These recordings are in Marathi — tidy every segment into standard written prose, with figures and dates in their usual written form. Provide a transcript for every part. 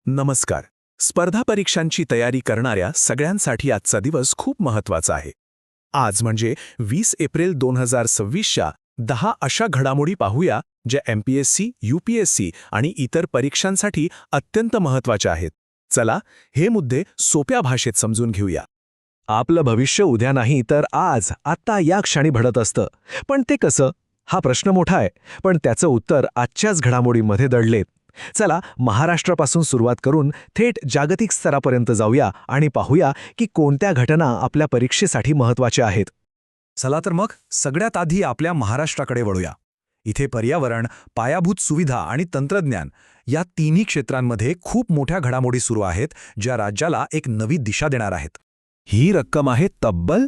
नमस्कार. स्पर्धा परीक्षांची तयारी करणाऱ्या सगळ्यांसाठी आजचा दिवस खूप महत्त्वाचा आहे. आज म्हणजे 20 एप्रिल 2026च्या 10 अशा घडामोडी पाहूया ज्या एमपीएससी, यूपीएससी आणि इतर परीक्षांसाठी अत्यंत महत्त्वाच्या आहेत. चला हे मुद्दे सोप्या भाषेत समजून घेऊया. आपलं भविष्य उद्या नाही तर आज, आत्ता या क्षणी घडत असतं. पण ते कसं? हा प्रश्न मोठा आहे, पण त्याचं उत्तर आजच्याच घडामोडीमध्ये दडलेत. चला महाराष्ट्रापासून सुरुवात करून थेट जागतिक स्तरापर्यंत जाऊया आणि पाहूया की कोणत्या घटना आपल्या परीक्षेसाठी महत्त्वाच्या आहेत. चला तर मग सगळ्यात आधी आपल्या महाराष्ट्राकडे वळूया. इथे पर्यावरण, पायाभूत सुविधा आणि तंत्रज्ञान या तिन्ही क्षेत्रांमध्ये खूप मोठ्या घडामोडी सुरू आहेत, ज्या राज्याला एक नवी दिशा देणार आहेत. ही रक्कम आहे तब्बल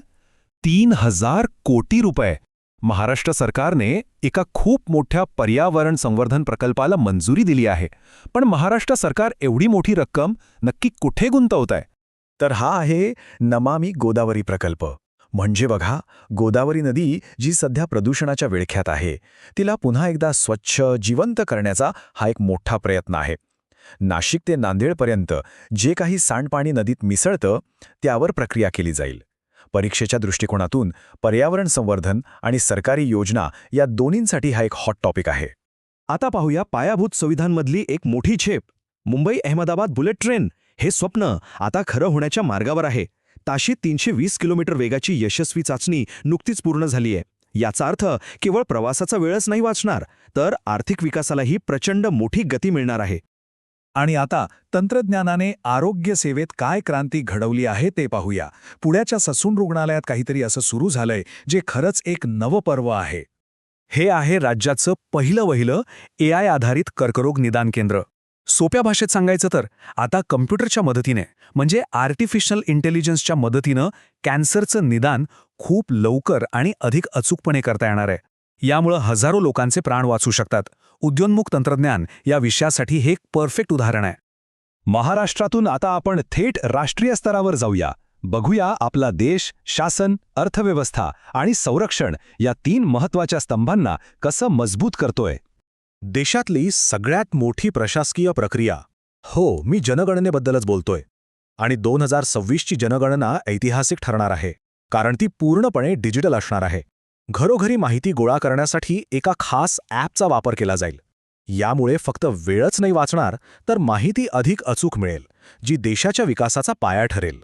3000 कोटी रुपये. महाराष्ट्र सरकारने एका खूप मोठ्या पर्यावरण संवर्धन प्रकल्पाला मंजुरी दिली आहे. पण महाराष्ट्र सरकार एवढी मोठी रक्कम नक्की कुठे गुंतवत आहे? तर हा आहे नमामि गोदावरी प्रकल्प. म्हणजे बघा, गोदावरी नदी जी सध्या प्रदूषणाच्या विळख्यात आहे, तिला पुन्हा एकदा स्वच्छ, जिवंत करण्याचा हा एक मोठा प्रयत्न आहे. नाशिक ते नांदेडपर्यंत जे काही सांडपाणी नदीत मिसळतं त्यावर प्रक्रिया केली जाईल. परीक्षेच्या दृष्टिकोनातून पर्यावरण संवर्धन आणि सरकारी योजना या दोन्हींसाठी हा एक हॉट टॉपिक आहे. आता पाहूया पायाभूत सुविधांमधली एक मोठी झेप. मुंबई अहमदाबाद बुलेट ट्रेन हे स्वप्न आता खरं होण्याच्या मार्गावर आहे. ताशी 320 किलोमीटर वेगाची यशस्वी चाचणी नुकतीच पूर्ण झाली आहे. याचा अर्थ केवळ प्रवासाचा वेळच नाही वाचणार, तर आर्थिक विकासालाही प्रचंड मोठी गती मिळणार आहे. आणि आता तंत्रज्ञानाने आरोग्य सेवेत काय क्रांती घडवली आहे ते पाहूया. पुण्याच्या ससून रुग्णालयात काहीतरी असं सुरू झालंय जे खरंच एक नवपर्व आहे. हे आहे राज्याचं पहिलं AI आधारित कर्करोग निदान केंद्र. सोप्या भाषेत सांगायचं तर आता कम्प्युटरच्या मदतीने म्हणजे आर्टिफिशियल इंटेलिजन्सच्या मदतीनं कॅन्सरचं निदान खूप लवकर आणि अधिक अचूकपणे करता येणार आहे. यामुळं हजारो लोकांचे प्राण वाचू शकतात. उद्योन्मुख तंत्रज्ञान या विषयासाठी हे एक परफेक्ट उदाहरण आहे. महाराष्ट्रातून आता आपण थेट राष्ट्रीय स्तरावर जाऊया. बघूया आपला देश शासन, अर्थव्यवस्था आणि संरक्षण या 3 महत्त्वाच्या स्तंभांना कसं मजबूत करतोय. देशातली सगळ्यात मोठी प्रशासकीय प्रक्रिया, हो, मी जनगणनेबद्दलच बोलतोय. आणि 2026ची जनगणना ऐतिहासिक ठरणार आहे, कारण ती पूर्णपणे डिजिटल असणार आहे. घरोघरी माहिती गोळा करण्यासाठी एका खास ॲपचा वापर केला जाईल. यामुळे फक्त वेळच नाही वाचणार, तर माहिती अधिक अचूक मिळेल, जी देशाच्या विकासाचा पाया ठरेल.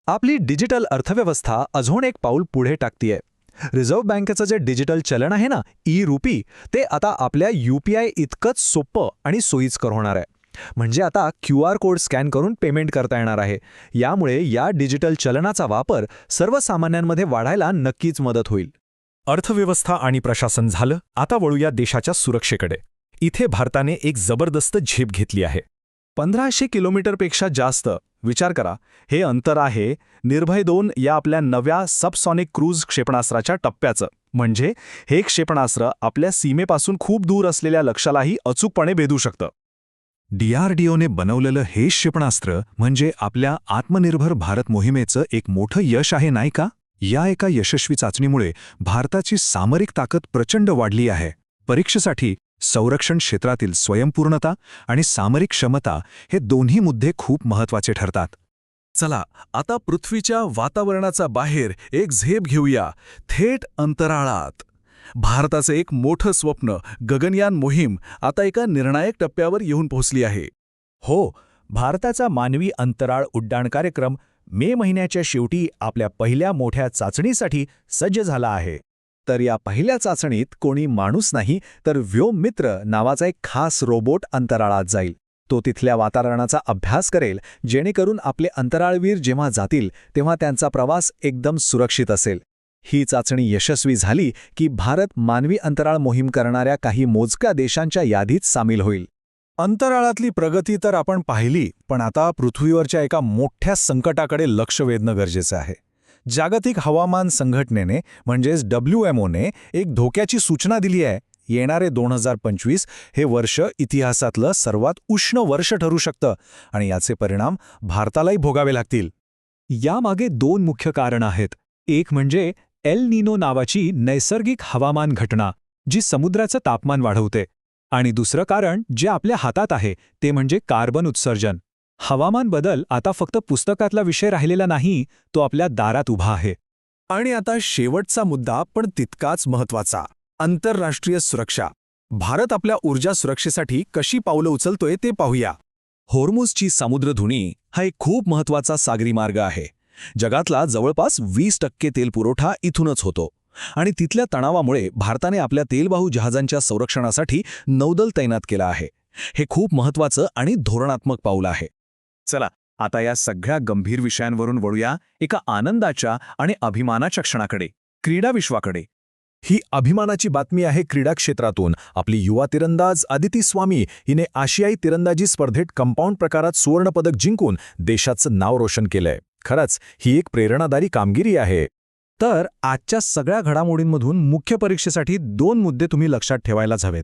आपली डिजिटल अर्थव्यवस्था अजून एक पाऊल पुढे टाकतीये. रिझर्व्ह बँकेचं जे डिजिटल चलन आहे ना, ई-रुपी, ते आता आपल्या UPI इतकंच सोपं आणि सोयीस्कर होणार आहे. म्हणजे आता QR कोड स्कॅन करून पेमेंट करता येणार आहे. यामुळे या डिजिटल चलनाचा वापर सर्वसामान्यांमध्ये वाढायला नक्कीच मदत होईल. अर्थव्यवस्था आणि प्रशासन झालं. आता वळूया देशाच्या सुरक्षेकडे. इथे भारताने एक जबरदस्त झेप घेतली आहे. 1500 किलोमीटरपेक्षा जास्त. विचार करा, हे अंतर आहे निर्भय 2 या आपल्या नव्या सबसॉनिक क्रूज क्षेपणास्त्राच्या टप्प्याचं. म्हणजे हे क्षेपणास्त्र आपल्या सीमेपासून खूप दूर असलेल्या लक्ष्यालाही अचूकपणे भेदू शकतं. DRDOने बनवलेलं हे क्षेपणास्त्र म्हणजे आपल्या आत्मनिर्भर भारत मोहिमेचं एक मोठं यश आहे, नाही का? या एका यशस्वी चाचणीमुळे भारताची सामरिक ताकद प्रचंड वाढली आहे. परीक्षेसाठी संरक्षण क्षेत्रातील स्वयंपूर्णता आणि सामरिक क्षमता हे दोन्ही मुद्दे खूप महत्त्वाचे ठरतात. चला आता पृथ्वीच्या वातावरणाचा बाहेर एक झेप घेऊया, थेट अंतराळात. भारताचं एक मोठं स्वप्न, गगनयान मोहीम, आता एका निर्णायक टप्प्यावर येऊन पोहोचली आहे. हो, भारताचा मानवी अंतराळ उड्डाण कार्यक्रम मे महिन्याच्या शेवटी आपल्या पहिल्या मोठ्या चाचणीसाठी सज्ज झाला आहे. तर या पहिल्या चाचणीत कोणी माणूस नाही, तर व्योममित्र नावाचा एक खास रोबोट अंतराळात जाईल. तो तिथल्या वातावरणाचा अभ्यास करेल, जेणेकरून आपले अंतराळवीर जेव्हा जातील तेव्हा त्यांचा प्रवास एकदम सुरक्षित असेल. ही चाचणी यशस्वी झाली की भारत मानवी अंतराळ मोहीम करणाऱ्या काही मोजक्या देशांच्या यादीत सामील होईल. अंतराळातली प्रगती तर आपण पाहिली, पण आता पृथ्वीवरच्या एका मोठ्या संकटाकडे लक्ष वेधणं गरजेचं आहे. जागतिक हवामान संघटनेने म्हणजेच WMOने एक धोक्याची सूचना दिली आहे. येणारे 2025 हे वर्ष इतिहासातलं सर्वात उष्ण वर्ष ठरू शकतं आणि याचे परिणाम भारतालाही भोगावे लागतील. यामागे 2 मुख्य कारणं आहेत. एक म्हणजे एल निनो नावाची नैसर्गिक हवामान घटना, जी समुद्राचं तापमान वाढवते. आणि दुसरं कारण जे आपल्या हातात आहे ते म्हणजे कार्बन उत्सर्जन. हवामान बदल आता फक्त पुस्तकातला विषय राहिलेला नाही, तो आपल्या दारात उभा आहे. आणि आता शेवटचा मुद्दा पण तितकाच महत्वाचा, आंतरराष्ट्रीय सुरक्षा. भारत आपल्या ऊर्जा सुरक्षेसाठी कशी पावलं उचलतोय ते पाहूया. होर्मुझची समुद्रधुनी हा एक खूप महत्वाचा सागरी मार्ग आहे. जगातला जवळपास 20% तेल पुरवठा इथूनच होतो आणि तिथल्या तणावामुळे भारताने आपल्या तेलवाहू जहाजांच्या संरक्षणासाठी नौदल तैनात केलं आहे. हे खूप महत्वाचं आणि धोरणात्मक पाऊल आहे. चला आता या सगळ्या गंभीर विषयांवरून वळूया एका आनंदाच्या आणि अभिमानाच्या क्षणाकडे, क्रीडा विश्वाकडे. ही अभिमानाची बातमी आहे क्रीडा क्षेत्रातून. आपली युवा तिरंदाज अदिती स्वामी हिने आशियाई तिरंदाजी स्पर्धेत कंपाऊंड प्रकारात सुवर्णपदक जिंकून देशाचं नाव रोशन केलंय. खरंच ही एक प्रेरणादायी कामगिरी आहे. तर आजच्या सगळ्या घडामोडींमधून मुख्य परीक्षेसाठी 2 मुद्दे तुम्ही लक्षात ठेवायलाच हवेत.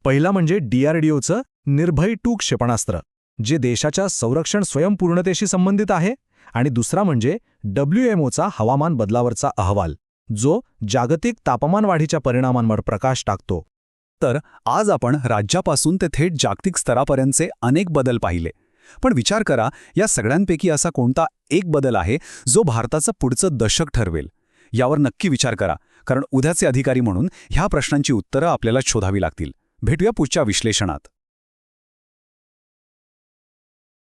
पहिला म्हणजे DRDOचं निर्भय 2 क्षेपणास्त्र, जे देशाच्या संरक्षण स्वयंपूर्णतेशी संबंधित आहे, आणि दुसरा म्हणजे WMOचा हवामान बदलावरचा अहवाल, जो जागतिक तापमान वाढीच्या परिणामांवर प्रकाश टाकतो. तर आज आपण राज्यापासून ते थेट जागतिक स्तरापर्यंतचे अनेक बदल पाहिले. पण विचार करा, या सगळ्यांपैकी असा कोणता एक बदल आहे जो भारताचं पुढचं दशक ठरवेल? यावर नक्की विचार करा, कारण उद्याचे अधिकारी म्हणून ह्या प्रश्नांची उत्तरं आपल्याला शोधावी लागतील. भेटूया पुढच्या विश्लेषणात.